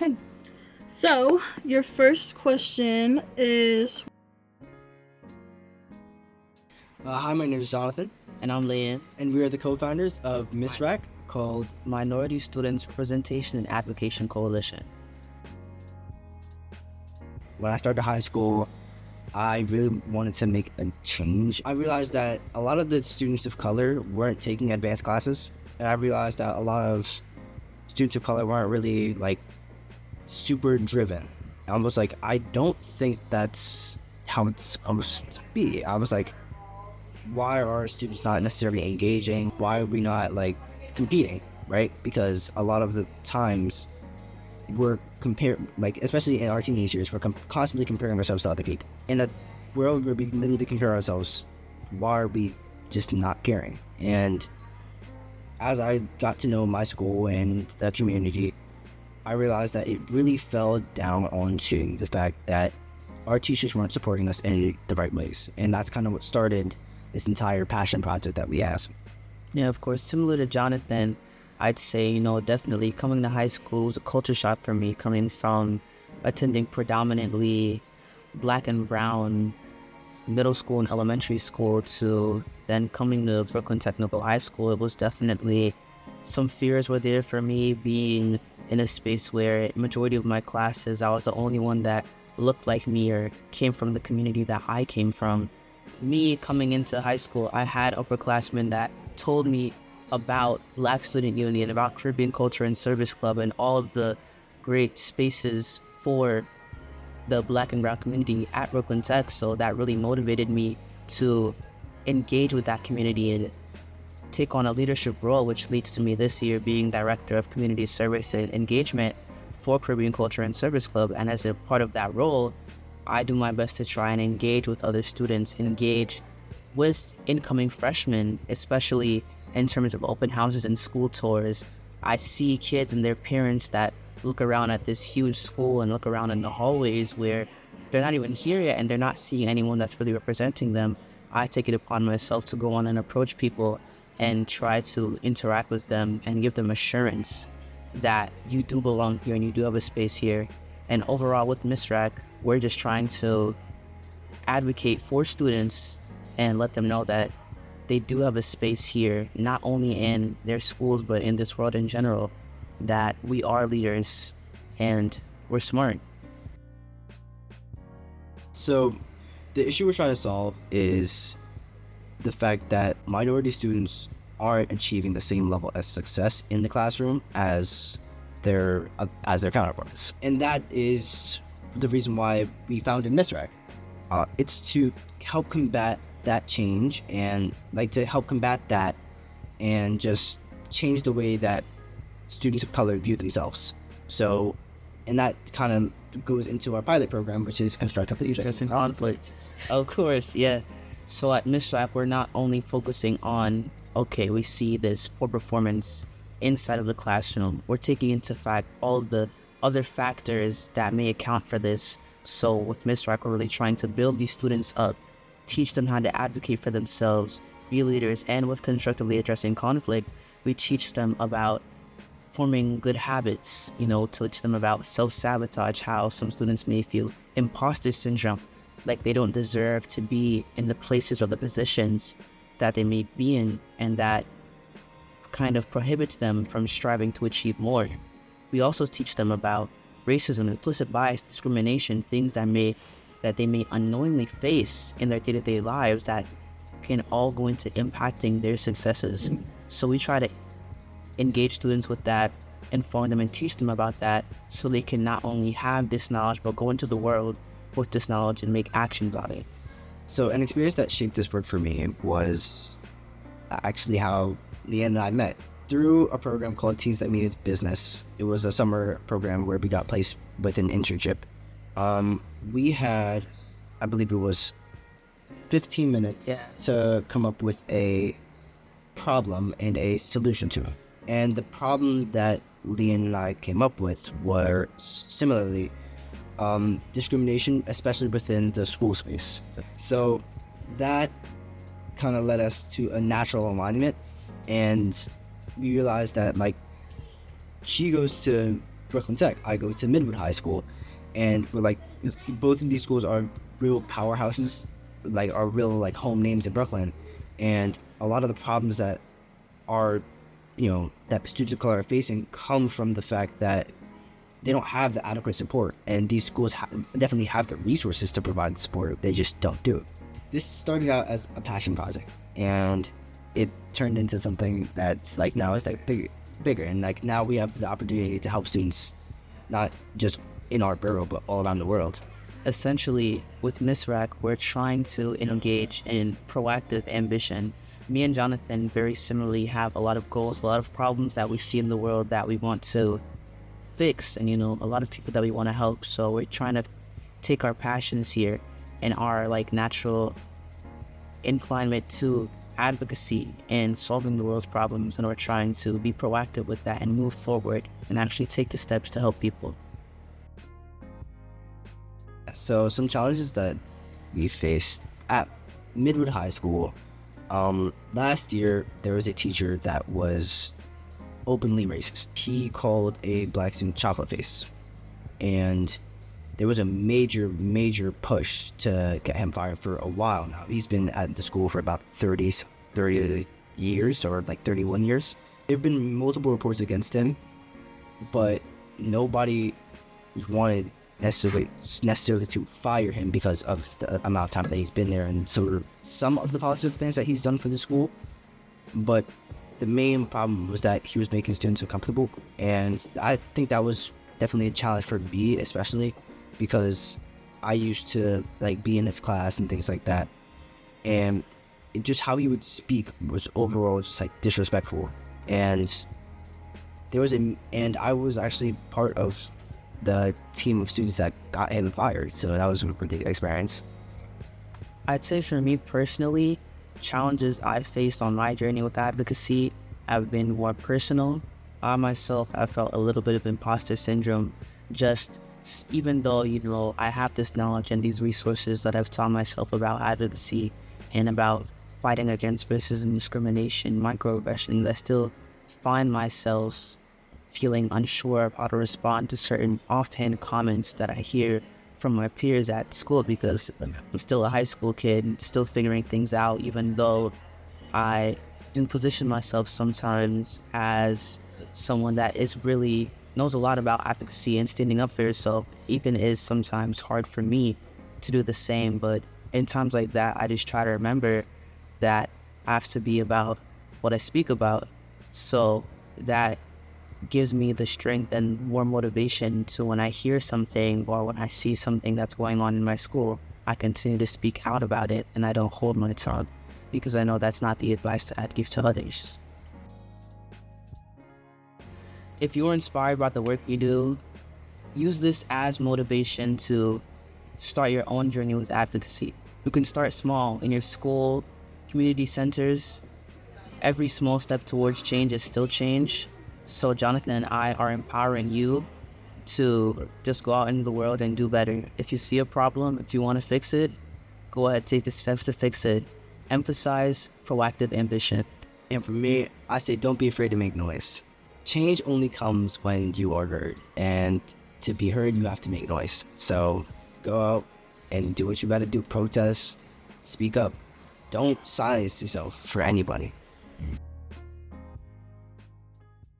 Okay. So, your first question is... Hi, my name is Jonathan. And I'm Leighanne. And we are the co-founders of MSRAC, called Minority Students Representation and Advocacy Coalition. When I started high school, I really wanted to make a change. I realized that a lot of the students of color weren't taking advanced classes. And I realized that a lot of students of color weren't really super driven. I was like, I don't think that's how it's supposed to be. I was like, why are students not necessarily engaging? Why are we not competing, right? Because a lot of the times we're especially in our teenage years, we're constantly comparing ourselves to other people. In a world where we literally compare ourselves, why are we just not caring? And as I got to know my school and the community, I realized that it really fell down onto the fact that our teachers weren't supporting us in the right ways. And that's kind of what started this entire passion project that we have. Yeah, of course, similar to Jonathan, I'd say, definitely coming to high school was a culture shock for me, coming from attending predominantly Black and brown middle school and elementary school to then coming to Brooklyn Technical High School. It was definitely, some fears were there for me, being in a space where majority of my classes, I was the only one that looked like me or came from the community that I came from. Me coming into high school, I had upperclassmen that told me about Black Student Union, about Caribbean Culture and Service Club, and all of the great spaces for the Black and brown community at Brooklyn Tech. So that really motivated me to engage with that community and take on a leadership role, which leads to me this year being Director of Community Service and Engagement for Caribbean Culture and Service Club. And as a part of that role, I do my best to try and engage with other students, engage with incoming freshmen, especially in terms of open houses and school tours. I see kids and their parents that look around at this huge school and look around in the hallways where they're not even here yet and they're not seeing anyone that's really representing them. I take it upon myself to go on and approach people and try to interact with them and give them assurance that you do belong here and you do have a space here. And overall with MSRAC, we're just trying to advocate for students and let them know that they do have a space here, not only in their schools, but in this world in general, that we are leaders and we're smart. So the issue we're trying to solve is the fact that minority students aren't achieving the same level of success in the classroom as their counterparts. And that is the reason why we founded MSRAC. It's to help combat that change and to help combat that and just change the way that students of color view themselves. So, and that kind of goes into our pilot program, which is constructive addressing conflict. Of course, yeah. So at MSRAC, we're not only focusing on, okay, we see this poor performance inside of the classroom. We're taking into fact all of the other factors that may account for this. So with MSRAC, we're really trying to build these students up, teach them how to advocate for themselves, be leaders, and with constructively addressing conflict, we teach them about forming good habits, to teach them about self-sabotage, how some students may feel imposter syndrome, like they don't deserve to be in the places or the positions that they may be in, and that kind of prohibits them from striving to achieve more. We also teach them about racism, implicit bias, discrimination, things that they may unknowingly face in their day-to-day lives that can all go into impacting their successes. So we try to engage students with that, inform them and teach them about that so they can not only have this knowledge but go into the world with this knowledge and make actions on it. So an experience that shaped this work for me was actually how Leighanne and I met through a program called Teens That Mean Business. It was a summer program where we got placed with an internship. We had, I believe it was 15 minutes to come up with a problem and a solution to it. And the problem that Leighanne and I came up with were similarly discrimination, especially within the school space. So that kind of led us to a natural alignment, and we realized that she goes to Brooklyn Tech. I go to Midwood High School, and we're like, both of these schools are real powerhouses, like are real like home names in Brooklyn, and a lot of the problems that are, that students of color are facing come from the fact that they don't have the adequate support, and these schools definitely have the resources to provide the support. They just don't do it. This started out as a passion project, and it turned into something that's like now it's like bigger, and like now we have the opportunity to help students, not just in our borough but all around the world. Essentially, with MSRAC, we're trying to engage in proactive ambition. Me and Jonathan very similarly have a lot of goals, a lot of problems that we see in the world that we want to fix, and a lot of people that we want to help. So we're trying to take our passions here and our like natural inclination to advocacy and solving the world's problems, and we're trying to be proactive with that and move forward and actually take the steps to help people. So some challenges that we faced at Midwood High School. Last year there was a teacher that was openly racist. He called a black student chocolate face, and there was a major push to get him fired for a while now. He's been at the school for about 30 years, or like 31 years. There have been multiple reports against him, but nobody wanted necessarily to fire him because of the amount of time that he's been there and some of the positive things that he's done for the school. But the main problem was that he was making students uncomfortable, and I think that was definitely a challenge for me, especially because I used to like be in his class and things like that, and just how he would speak was overall just like disrespectful. And I was actually part of the team of students that got him fired, so that was a pretty good experience. I'd say for me personally, challenges I faced on my journey with advocacy have been more personal. I myself have felt a little bit of imposter syndrome, just even though I have this knowledge and these resources that I've taught myself about advocacy and about fighting against racism, discrimination, microaggressions. I still find myself feeling unsure of how to respond to certain offhand comments that I hear from my peers at school, because I'm still a high school kid, still figuring things out, even though I do position myself sometimes as someone that is really knows a lot about advocacy and standing up for yourself. Even is sometimes hard for me to do the same, but in times like that, I just try to remember that I have to be about what I speak about, so that gives me the strength and more motivation to, when I hear something or when I see something that's going on in my school, I continue to speak out about it and I don't hold my tongue, because I know that's not the advice that I'd give to others. If you're inspired by the work we do, use this as motivation to start your own journey with advocacy. You can start small in your school, community centers. Every small step towards change is still change. So Jonathan and I are empowering you to just go out into the world and do better. If you see a problem, if you want to fix it, go ahead, take the steps to fix it. Emphasize proactive ambition. And for me, I say don't be afraid to make noise. Change only comes when you are heard, and to be heard, you have to make noise. So go out and do what you gotta do. Protest, speak up. Don't silence yourself for anybody.